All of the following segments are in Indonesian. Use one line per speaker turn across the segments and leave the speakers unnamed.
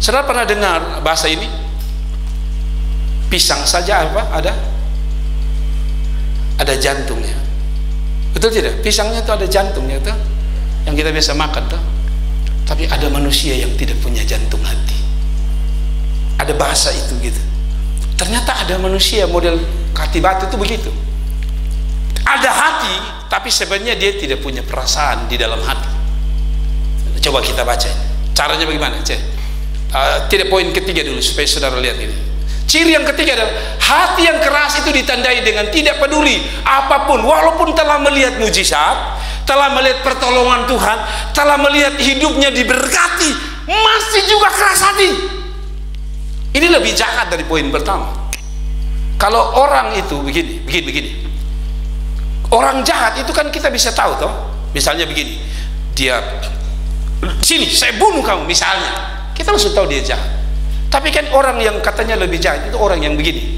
Saudara pernah dengar bahasa ini? Pisang saja apa? Ada jantungnya. Betul tidak? Pisangnya itu ada jantungnya tuh, yang kita biasa makan tuh. Tapi ada manusia yang tidak punya jantung hati. Ada bahasa itu gitu. Ternyata ada manusia model hati batu itu begitu. Ada hati, tapi sebenarnya dia tidak punya perasaan di dalam hati. Coba kita baca ini. Caranya bagaimana? Tidak, poin ketiga dulu supaya saudara lihat ini. Ciri yang ketiga adalah hati yang keras itu ditandai dengan tidak peduli apapun, walaupun telah melihat mujizat, telah melihat pertolongan Tuhan, telah melihat hidupnya diberkati, masih juga keras hati. Ini lebih jahat dari poin pertama. Kalau orang itu begini. Orang jahat itu kan kita bisa tahu toh. Misalnya begini, dia sini saya bunuh kamu misalnya, kita langsung tahu dia jahat. Tapi kan orang yang katanya lebih jahat itu orang yang begini,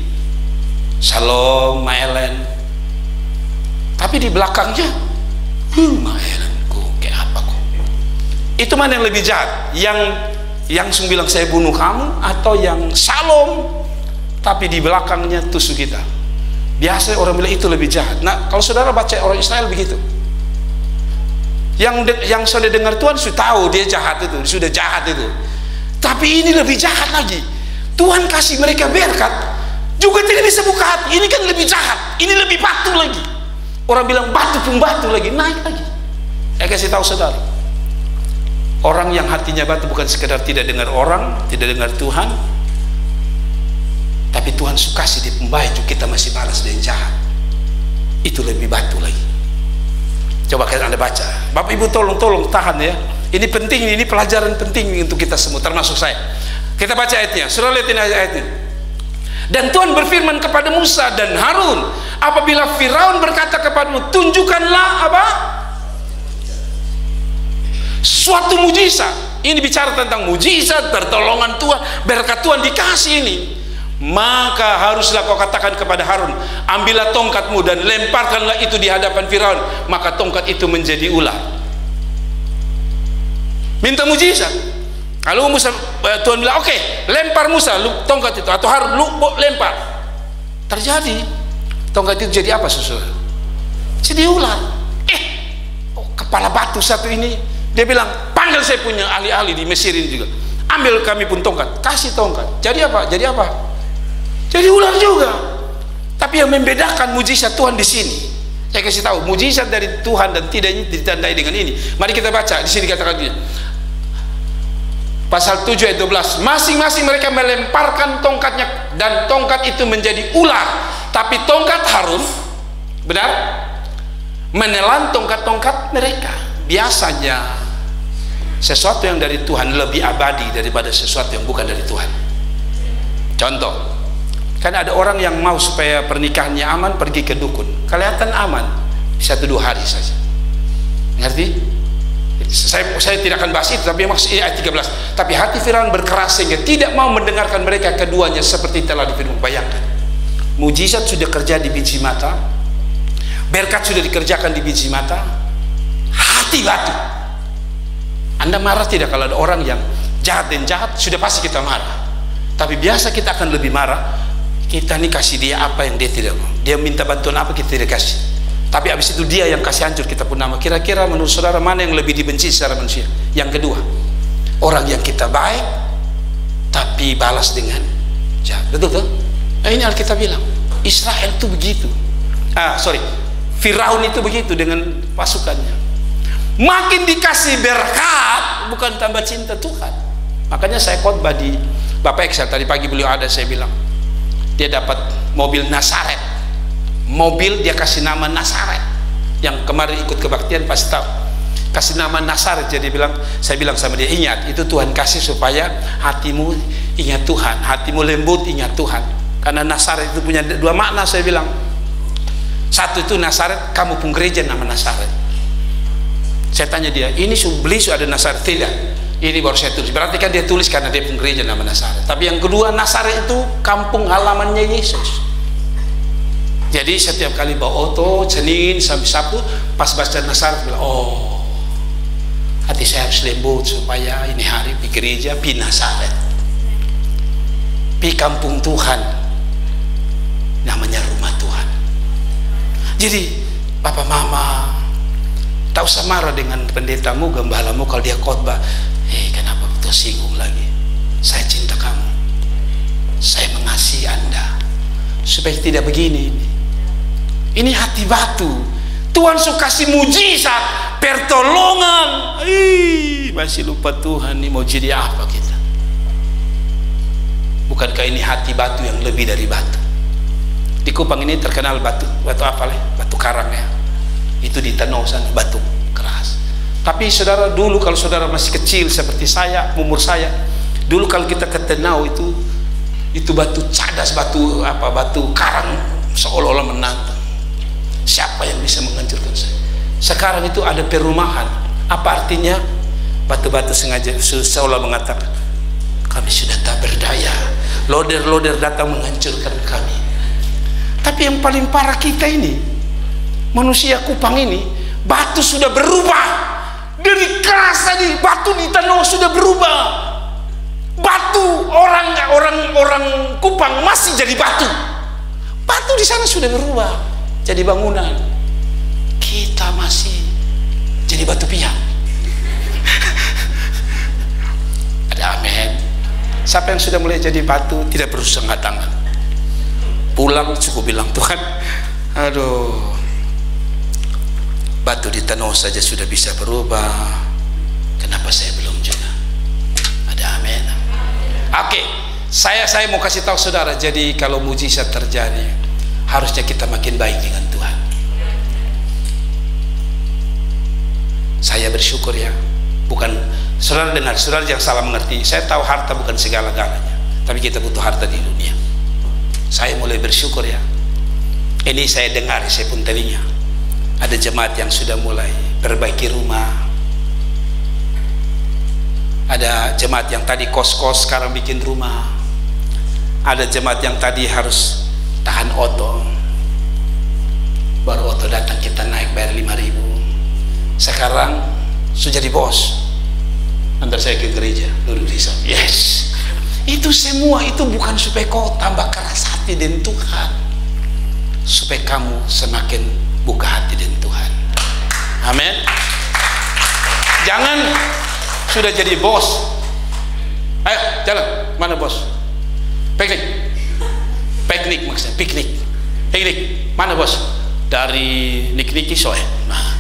Shalom, Maelen, tapi di belakangnya Maelen kok kayak apa kok. Itu mana yang lebih jahat? Yang bilang saya bunuh kamu, atau yang Shalom tapi di belakangnya tusuk kita? Biasa orang bilang itu lebih jahat. Nah, kalau saudara baca orang Israel begitu, yang sudah dengar Tuhan sudah tahu dia jahat itu, sudah jahat itu. Tapi ini lebih jahat lagi. Tuhan kasih mereka berkat juga tidak bisa buka hati. Ini kan lebih jahat, ini lebih batu lagi. Orang bilang batu pun batu lagi, naik lagi. Saya kasih tahu saudara, orang yang hatinya batu bukan sekedar tidak dengar orang, tidak dengar Tuhan, tapi Tuhan kasih di pembaju kita masih balas dan jahat. Itu lebih batu lagi. Coba kalian Anda baca. Bapak Ibu tolong tahan ya. Ini penting, ini pelajaran penting untuk kita semua, termasuk saya. Kita baca ayatnya. Surah lihat ini ayatnya. Dan Tuhan berfirman kepada Musa dan Harun, apabila Firaun berkata kepadamu, tunjukkanlah apa? Suatu mujizat. Ini bicara tentang mujizat, pertolongan Tuhan, berkat Tuhan dikasih ini. Maka haruslah kau katakan kepada Harun, ambillah tongkatmu dan lemparkanlah itu di hadapan Firaun, maka tongkat itu menjadi ular. Minta mujizat. Kalau Musa, Tuhan bilang oke, lempar Musa tongkat itu, atau Harun lempar. Terjadi. Tongkat itu jadi apa saudara? Jadi ular. Kepala batu satu ini, dia bilang panggil saya punya ahli-ahli di Mesir ini juga, ambil kami pun tongkat, kasih tongkat. Jadi apa? Jadi ular juga. Tapi yang membedakan mujizat Tuhan di sini, saya kasih tahu, mujizat dari Tuhan dan tidak ditandai dengan ini. Mari kita baca di sini, katakan dia. Pasal 7 ayat 12, masing-masing mereka melemparkan tongkatnya dan tongkat itu menjadi ular, tapi tongkat Harun benar menelan tongkat-tongkat mereka. Biasanya sesuatu yang dari Tuhan lebih abadi daripada sesuatu yang bukan dari Tuhan. Contoh, kan ada orang yang mau supaya pernikahannya aman pergi ke dukun, kelihatan aman 1-2 hari saja. Ngerti? Saya tidak akan bahas itu, tapi maksud ayat 13. Tapi hati Firaun berkeras sehingga tidak mau mendengarkan mereka keduanya, seperti telah difirman. Bayangkan, mujizat sudah kerja di biji mata, berkat sudah dikerjakan di biji mata, hati batu. Anda marah tidak kalau ada orang yang jahat dan jahat? Sudah pasti kita marah. Tapi biasa kita akan lebih marah, kita nih kasih dia apa yang dia tidak mau, dia minta bantuan apa kita tidak kasih. Tapi habis itu dia yang kasih hancur kita pun nama. Kira-kira menurut saudara mana yang lebih dibenci secara manusia? Yang kedua, orang yang kita baik tapi balas dengan jahat. Betul tuh? Nah, ini Alkitab bilang Israel itu begitu. Firaun itu begitu dengan pasukannya. Makin dikasih berkat, bukan tambah cinta Tuhan. Makanya saya khotbah di Bapak Excel tadi pagi, beliau ada, saya bilang dia dapat mobil Nasaret. Mobil dia kasih nama Nasaret. Yang kemarin ikut kebaktian pasti tahu, kasih nama Nasaret. Jadi saya bilang sama dia, ingat itu Tuhan kasih supaya hatimu ingat Tuhan, hatimu lembut ingat Tuhan. Karena Nasaret itu punya 2 makna. Saya bilang, satu itu Nasaret, kamu pun gereja nama Nasaret. Saya tanya dia, ini beli sudah ada Nasaret? Tidak, ini baru saya tulis. Berarti kan dia tulis karena dia pun gereja nama Nasaret. Tapi yang kedua, Nasaret itu kampung halamannya Yesus. Jadi setiap kali bawa oto, Senin sampai Sabtu, pas baca Nasaret, bilang, oh, hati saya harus lembut supaya ini hari di gereja di Nasaret. Tapi kampung Tuhan namanya rumah Tuhan. Jadi papa mama tak usah marah dengan pendetamu, gembalamu kalau dia khotbah. Kenapa betul singgung lagi? Saya cinta kamu, saya mengasihi Anda supaya tidak begini. Ini hati batu. Tuhan suka kasih mujizat, pertolongan. Masih lupa Tuhan, ini mau jadi apa kita? Bukankah ini hati batu yang lebih dari batu? Di Kupang ini terkenal batu apa leh? Batu karang ya. Itu di Tenau sana, batu keras. Tapi saudara, dulu kalau saudara masih kecil seperti saya, umur saya, dulu kalau kita ke Tenau itu batu cadas, batu karang, seolah-olah menantang. Siapa yang bisa menghancurkan saya? Sekarang itu ada perumahan. Apa artinya? Batu-batu sengaja seolah mengatakan, kami sudah tak berdaya, loader-loader datang menghancurkan kami. Tapi yang paling parah kita ini, manusia Kupang ini, batu sudah berubah dari keras tadi. Batu di Tenau sudah berubah. Batu orang Kupang masih jadi batu. Batu di sana sudah berubah jadi bangunan. Kita masih jadi batu piang. Ada amin. Siapa yang sudah mulai jadi batu tidak perlu setengah tangan. Pulang cukup bilang, Tuhan, aduh, batu di Tenau saja sudah bisa berubah, kenapa saya belum juga? Ada amin. Oke, saya mau kasih tahu saudara, jadi kalau mujizat terjadi harusnya kita makin baik dengan Tuhan. Saya bersyukur ya, bukan saudara dengar, saudara jangan salah mengerti, saya tahu harta bukan segala-galanya, tapi kita butuh harta di dunia. Saya mulai bersyukur ya, ini saya dengar, saya pun telinga ada jemaat yang sudah mulai perbaiki rumah, ada jemaat yang tadi kos-kos sekarang bikin rumah, ada jemaat yang tadi harus tahan oto, baru oto datang kita naik bayar 5.000, sekarang sudah jadi bos, antar saya ke gereja duduk di sana. Yes, itu semua itu bukan supaya kau tambah keras hati dengan Tuhan, supaya kamu semakin buka hati dengan Tuhan. Amin. Jangan sudah jadi bos, ayo jalan, mana bos? Piknik maksudnya, piknik, mana bos? Dari Nikniki soe. Nah,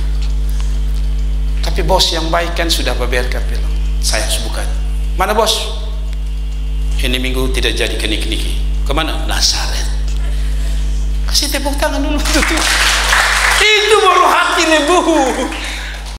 tapi bos yang baik kan sudah biarkan bilang, saya bukan. Mana bos? Ini minggu tidak jadi ke Nikniki. Kemana? Nazaret. Kasih tepuk tangan dulu. Itu baru hati lebu.